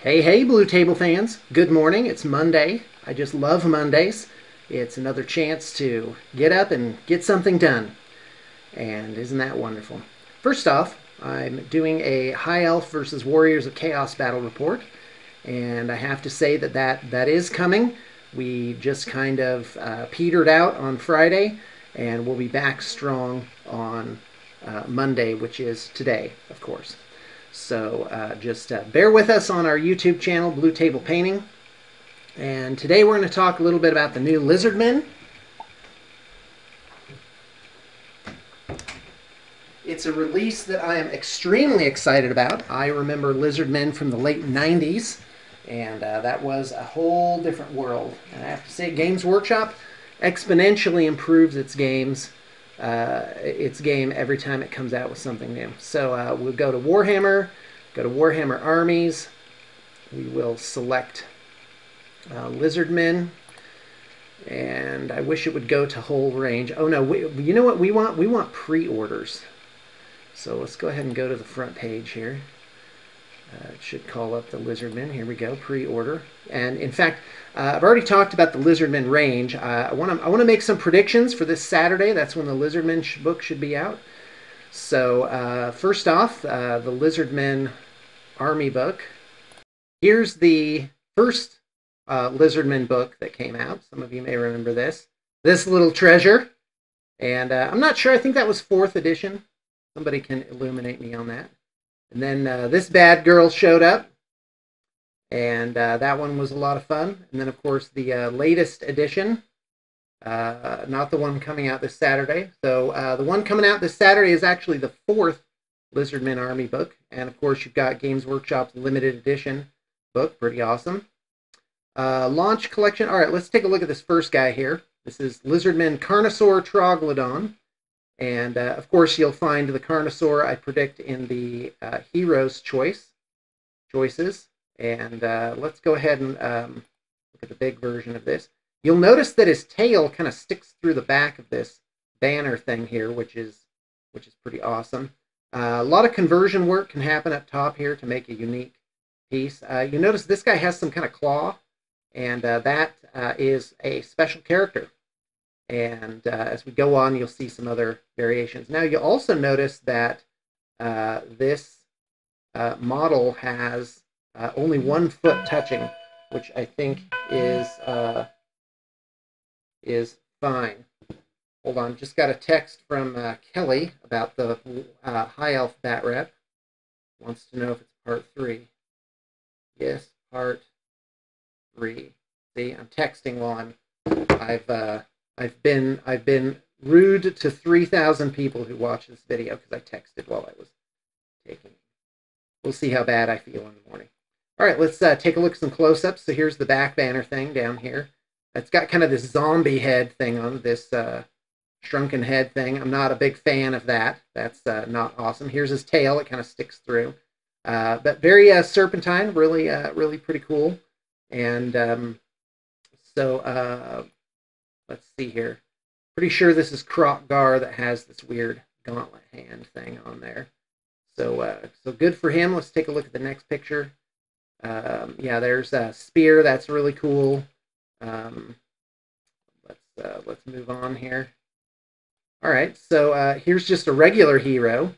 Hey, hey, Blue Table fans. Good morning. It's Monday. I just love Mondays. It's another chance to get up and get something done. And isn't that wonderful? First off, I'm doing a High Elf versus Warriors of Chaos battle report. And I have to say that is coming. We just kind of petered out on Friday, and we'll be back strong on Monday, which is today, of course. So just bear with us on our YouTube channel, Blue Table Painting. And today we're going to talk a little bit about the new Lizardmen. It's a release that I am extremely excited about. I remember Lizardmen from the late 90s, and that was a whole different world. And I have to say, Games Workshop exponentially improves its game every time it comes out with something new. So we'll go to Warhammer, go to Warhammer Armies. We will select Lizardmen, and I wish it would go to whole range. Oh no, you know what we want? We want pre-orders. So let's go ahead and go to the front page here. It should call up the Lizardmen. Here we go, pre-order. And in fact, I've already talked about the Lizardmen range. I want to make some predictions for this Saturday. That's when the Lizardmen book should be out. So first off, the Lizardmen Army book. Here's the first Lizardmen book that came out. Some of you may remember this. This little treasure. And I'm not sure. I think that was 4th edition. Somebody can illuminate me on that. And then this bad girl showed up, and that one was a lot of fun. And then, of course, the latest edition, not the one coming out this Saturday. So the one coming out this Saturday is actually the 4th Lizardmen Army book. And, of course, you've got Games Workshop's limited edition book. Pretty awesome. Launch collection. All right, let's take a look at this first guy here. This is Lizardmen Carnosaur Troglodon. And, of course, you'll find the Carnosaur, I predict, in the Heroes choices. And let's go ahead and look at the big version of this. You'll notice that his tail kind of sticks through the back of this banner thing here, which is pretty awesome. A lot of conversion work can happen up top here to make a unique piece. You notice this guy has some kind of claw, and that is a special character. And as we go on, you'll see some other variations. Now, you'll also notice that this model has only 1 foot touching, which I think is fine. Hold on, just got a text from Kelly about the High Elf Bat Rep. Wants to know if it's part 3. Yes, part 3. See, I'm texting while I've been rude to 3,000 people who watch this video because I texted while I was taking it. We'll see how bad I feel in the morning. All right, let's take a look at some close-ups. So here's the back banner thing down here. It's got kind of this zombie head thing on this shrunken head thing. I'm not a big fan of that. That's not awesome. Here's his tail. It kind of sticks through. But very serpentine, really pretty cool. And let's see here. Pretty sure this is Krokgar that has this weird gauntlet hand thing on there. So good for him. Let's take a look at the next picture. Yeah, there's a spear. That's really cool. Let's move on here. All right, so here's just a regular hero.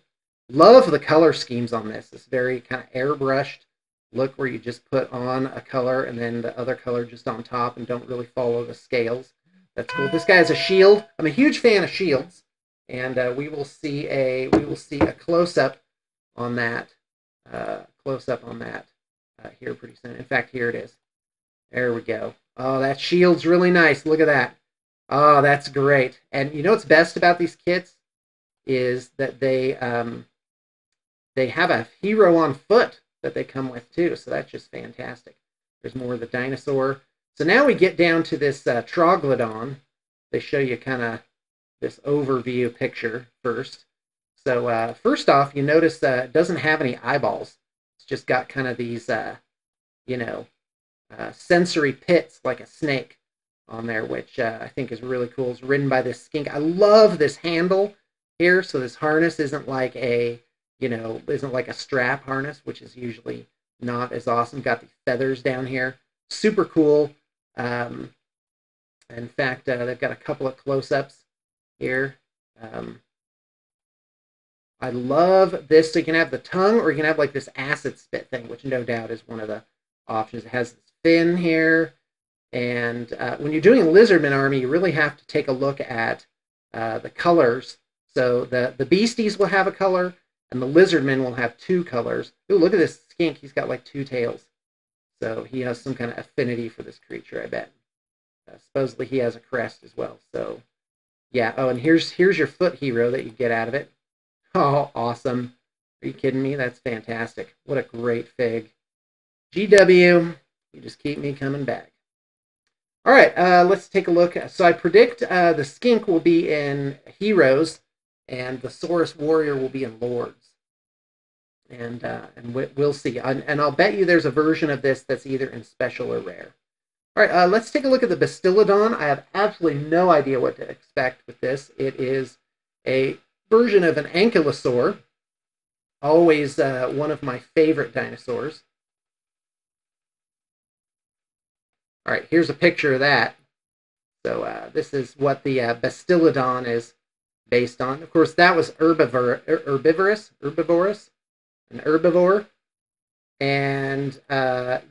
Love the color schemes on this. This very kind of airbrushed look where you just put on a color and then the other color just on top and don't really follow the scales. That's cool. This guy has a shield. I'm a huge fan of shields, and we will see a close up on that. Here pretty soon. In fact, here it is. There we go. Oh, that shield's really nice. Look at that. Oh, that's great. And you know what's best about these kits is that they have a hero on foot that they come with too. So that's just fantastic. There's more of the dinosaur. So now we get down to this Troglodon. They show you kind of this overview picture first. So first off, you notice it doesn't have any eyeballs. It's just got kind of these, sensory pits like a snake on there, which I think is really cool. It's ridden by this skink. I love this handle here. So this harness isn't like a strap harness, which is usually not as awesome. Got the feathers down here. Super cool. In fact, they've got a couple of close-ups here. I love this. So you can have the tongue, or you can have like this acid spit thing, which no doubt is one of the options. It has this fin here. And when you're doing a Lizardman army, you really have to take a look at the colors. So the beasties will have a color, and the Lizardmen will have two colors. Ooh, look at this skink. He's got like two tails. So he has some kind of affinity for this creature, I bet. Supposedly he has a crest as well. So yeah. Oh, and here's your foot hero that you get out of it. Oh, awesome. Are you kidding me? That's fantastic. What a great fig. GW, you just keep me coming back. All right, let's take a look. So I predict the skink will be in heroes, and the Saurus warrior will be in lords. And we'll see. And I'll bet you there's a version of this that's either in special or rare. All right, let's take a look at the Bastillodon. I have absolutely no idea what to expect with this. It is a version of an Ankylosaur, always one of my favorite dinosaurs. All right, here's a picture of that. So this is what the Bastillodon is based on. Of course, that was herbivorous, an herbivore. And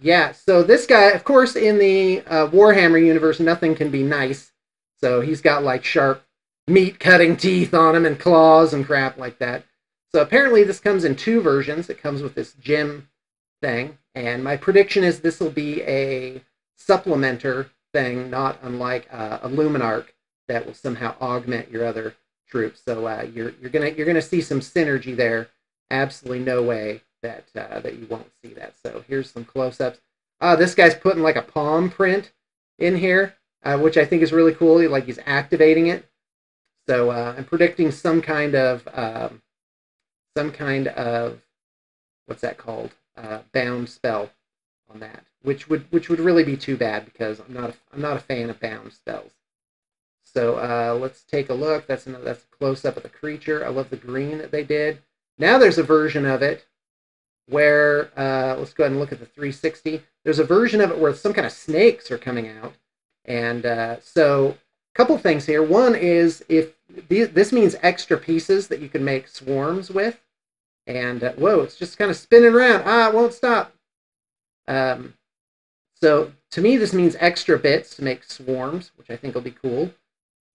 yeah, so this guy, of course, in the Warhammer universe, nothing can be nice. So he's got like sharp meat-cutting teeth on him and claws and crap like that. So apparently this comes in two versions. It comes with this gem thing. And my prediction is this will be a supplementer thing, not unlike a Luminarch that will somehow augment your other troops. So you're gonna see some synergy there. Absolutely no way that you won't see that. So here's some close-ups. This guy's putting like a palm print in here, which I think is really cool. Like he's activating it. So I'm predicting some kind of what's that called? Bound spell on that, which would really be too bad because I'm not a fan of bound spells. So let's take a look. That's a close up of the creature. I love the green that they did. Now there's a version of it where let's go ahead and look at the 360. There's a version of it where some kind of snakes are coming out, and so a couple things here. One is if this means extra pieces that you can make swarms with, and whoa, it's just kind of spinning around. It won't stop. So to me, this means extra bits to make swarms, which I think will be cool.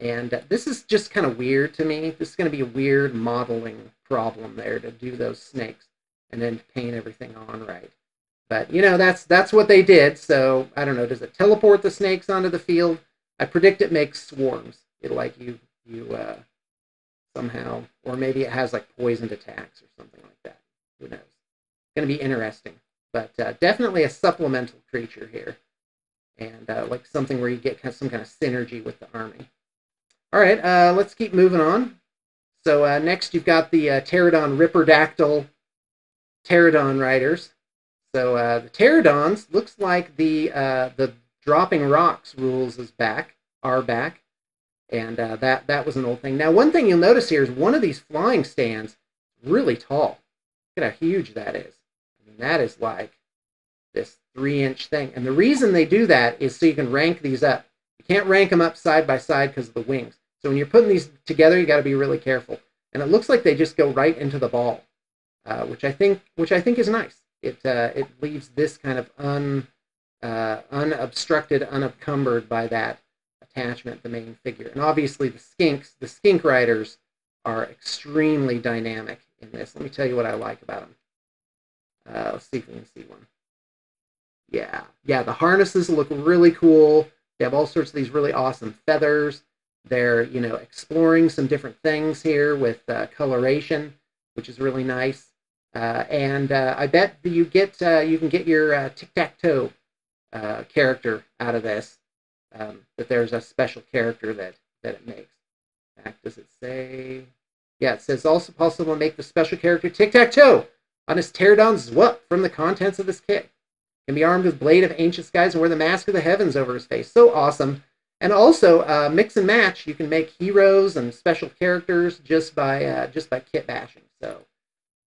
And this is just kind of weird to me. This is going to be a weird modeling problem there to do those snakes and then paint everything on right. But, you know, that's what they did. So, I don't know. Does it teleport the snakes onto the field? I predict it makes swarms. It'll like you somehow, or maybe it has like poisoned attacks or something like that. Who knows? It's going to be interesting. But definitely a supplemental creature here. And like something where you get some kind of synergy with the army. All right, let's keep moving on. So next you've got the Pterodon Ripperdactyl Pterodon riders. So the Pterodons, looks like the dropping rocks rules are back. And that was an old thing. Now, one thing you'll notice here is one of these flying stands really tall. Look at how huge that is. I mean, that is like this 3-inch thing. And the reason they do that is so you can rank these up. You can't rank them up side by side because of the wings. So when you're putting these together, you got to be really careful. And it looks like they just go right into the ball, which I think is nice. It leaves this kind of unobstructed, unencumbered by that attachment, the main figure. And obviously the skink riders are extremely dynamic in this. Let me tell you what I like about them. Let's see if we can see one. Yeah, the harnesses look really cool. They have all sorts of these really awesome feathers. They're, exploring some different things here with coloration, which is really nice. And I bet that you can get your tic-tac-toe character out of this. That there's a special character that it makes. In fact, does it say? Yeah, it says also possible to make the special character tic-tac-toe on his Pterodon's Zwup from the contents of this kit. Can be armed with Blade of Ancient Skies and wear the Mask of the Heavens over his face. So awesome. And also, mix and match. You can make heroes and special characters just by kit bashing. So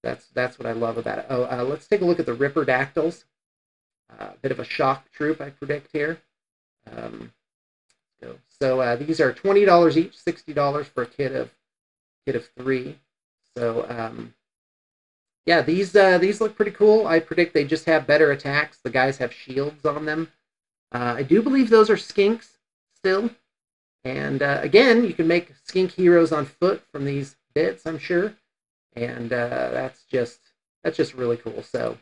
That's what I love about it. Oh, let's take a look at the Ripperdactyls. A bit of a shock troop, I predict here. So these are $20 each, $60 for a kit of 3. So yeah, these look pretty cool. I predict they just have better attacks. The guys have shields on them. I do believe those are skinks still. And again, you can make skink heroes on foot from these bits, I'm sure. And that's just really cool. So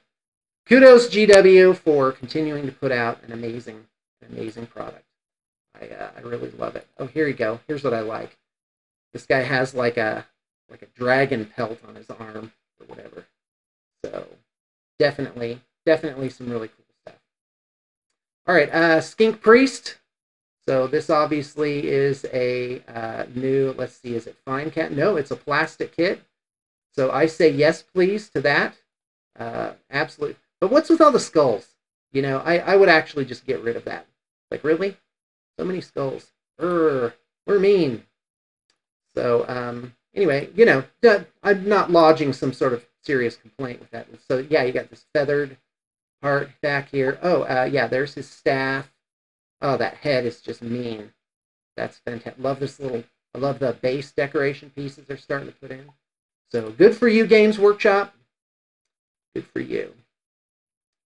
kudos GW for continuing to put out an amazing product. I really love it. Oh, here you go. Here's what I like. This guy has like a dragon pelt on his arm or whatever. So definitely some really cool stuff. All right, Skink Priest. So this obviously is a new, let's see, is it Fine Cat? No, it's a plastic kit. So I say yes, please, to that. Absolutely. But what's with all the skulls? You know, I would actually just get rid of that. Like, really? So many skulls. We're mean. So, anyway, you know, I'm not lodging some sort of serious complaint with that. So, yeah, you got this feathered part back here. Oh, yeah, there's his staff. Oh, that head is just mean. That's fantastic. Love this little, I love the base decoration pieces they're starting to put in. So good for you, Games Workshop. Good for you.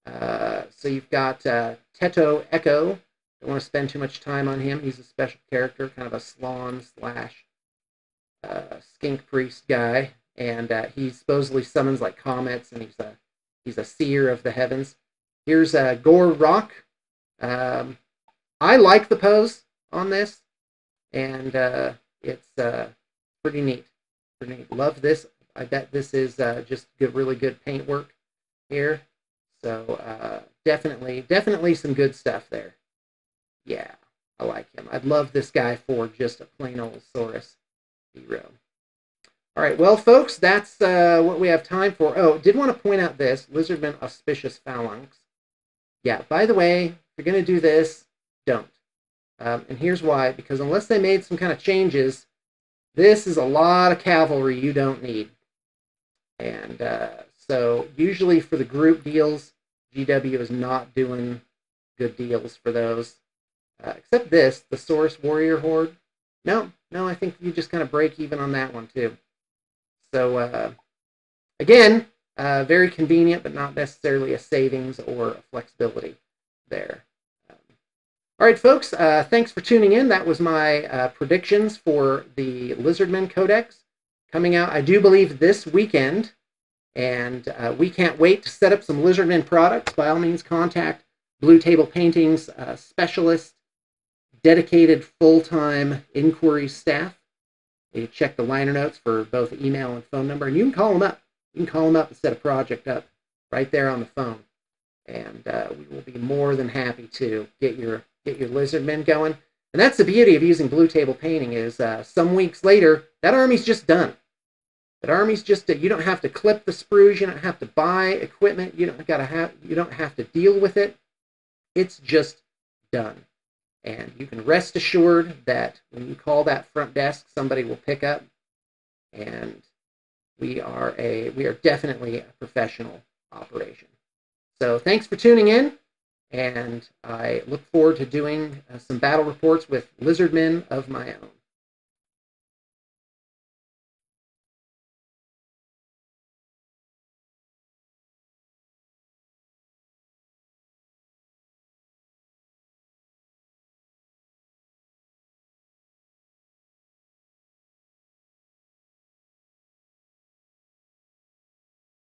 So you've got Teto Echo. Don't want to spend too much time on him. He's a special character, kind of a Slan / Skink Priest guy. And he supposedly summons like comets, and he's a seer of the heavens. Here's Gore Rock. I like the pose on this, and it's pretty neat. Pretty neat. Love this. I bet this is just good, really good paint work here. So definitely some good stuff there. Yeah, I like him. I'd love this guy for just a plain old Saurus hero. All right, well, folks, that's what we have time for. Oh, did want to point out this Lizardmen Auspicious Phalanx. Yeah, by the way, if you're going to do this, don't. And here's why. Because unless they made some kind of changes, this is a lot of cavalry you don't need. And so usually for the group deals, GW is not doing good deals for those. Except this, the Saurus Warrior Horde. No, I think you just kind of break even on that one too. So again, very convenient, but not necessarily a savings or a flexibility there. All right, folks, thanks for tuning in. That was my predictions for the Lizardmen Codex coming out, I do believe, this weekend. And we can't wait to set up some Lizardmen products. By all means, contact Blue Table Painting's specialist, dedicated full-time inquiry staff. You check the liner notes for both email and phone number, and you can call them up. You can call them up and set a project up right there on the phone. And we will be more than happy to get your Lizardmen going. And that's the beauty of using Blue Table Painting is some weeks later, that army's just done. That army's just, you don't have to clip the sprues, you don't have to buy equipment, you don't have to deal with it. It's just done. And you can rest assured that when you call that front desk, somebody will pick up. And we are definitely a professional operation. So thanks for tuning in, and I look forward to doing some battle reports with Lizardmen of my own.